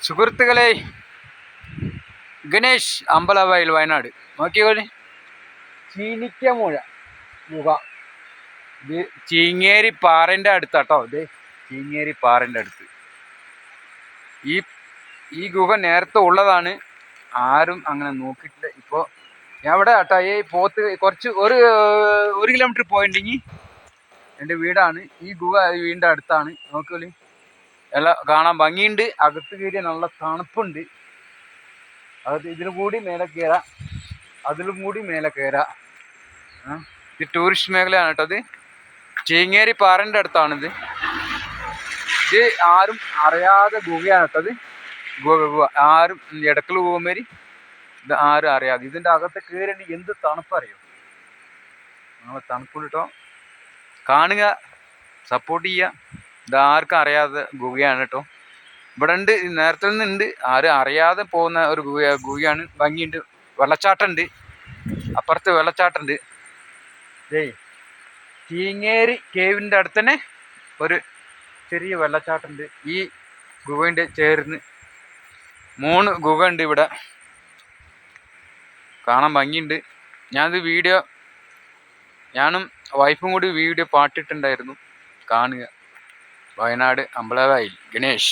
സുഹൃത്തുക്കളെ, ഗണേഷ് അമ്പലവയൽ വയനാട് നോക്കിയോളി. ചീനിക്കമുഴ ഗുഹ. ഇത് ചീങ്ങേരി പാറൻ്റെ അടുത്താട്ടോ. ഇത് ചീങ്ങേരി പാറൻ്റെ അടുത്ത്. ഈ ഗുഹ നേരത്തെ ഉള്ളതാണ്, ആരും അങ്ങനെ നോക്കിയിട്ടില്ല. ഇപ്പോൾ എവിടെ കേട്ടോ ഈ പോത്ത് കുറച്ച് ഒരു കിലോമീറ്റർ പോയിട്ടുണ്ടെങ്കിൽ എൻ്റെ വീടാണ്. ഈ ഗുഹ വീടിൻ്റെ അടുത്താണ്. നോക്കിയോളി, എല്ലാം കാണാൻ ഭംഗിയുണ്ട്. അകത്ത് കയറിയ നല്ല തണുപ്പുണ്ട്. അത് ഇതിലും കൂടി മേലെ കയറാം, അതിലും കൂടി മേലെ കയറാം. ഇത് ടൂറിസ്റ്റ് മേഖലയാണ് കേട്ടോ. അത് ചീങ്ങേരി പാറൻ്റെ അടുത്താണിത്. ഇത് ആരും അറിയാതെ ഗുഹയാണ് കേട്ടത്. ഗുഹ ആരും ഇടക്കൽ പോകുമ്പോരി ഇത് ആരും അറിയാതെ. ഇതിൻ്റെ അകത്ത് കയറി എന്ത് തണുപ്പറിയോ. നമ്മൾ തണുപ്പ് കേട്ടോ. കാണുക, സപ്പോർട്ട് ചെയ്യുക. ഇതാർക്കും അറിയാതെ ഗുഹയാണ് കേട്ടോ. ഇവിടെ ഉണ്ട്, നേരത്തെ നിന്നുണ്ട്. ആരും അറിയാതെ പോകുന്ന ഒരു ഗുഹയാണ്. ഭംഗിയുണ്ട്. വെള്ളച്ചാട്ടമുണ്ട്, അപ്പുറത്ത് വെള്ളച്ചാട്ടമുണ്ട്. ചീങ്ങേരി കേവിൻ്റെ അടുത്ത് തന്നെ ഒരു ചെറിയ വെള്ളച്ചാട്ടമുണ്ട്. ഈ ഗുഹേൻ്റെ ചേർന്ന് 3 ഗുഹ ഉണ്ട് ഇവിടെ. കാണാൻ ഭംഗിയുണ്ട്. ഞാനും വൈഫും കൂടി വീഡിയോ പാട്ടിട്ടുണ്ടായിരുന്നു. കാണുക. വയനാട് അമ്പലവയൽ ഗണേഷ്.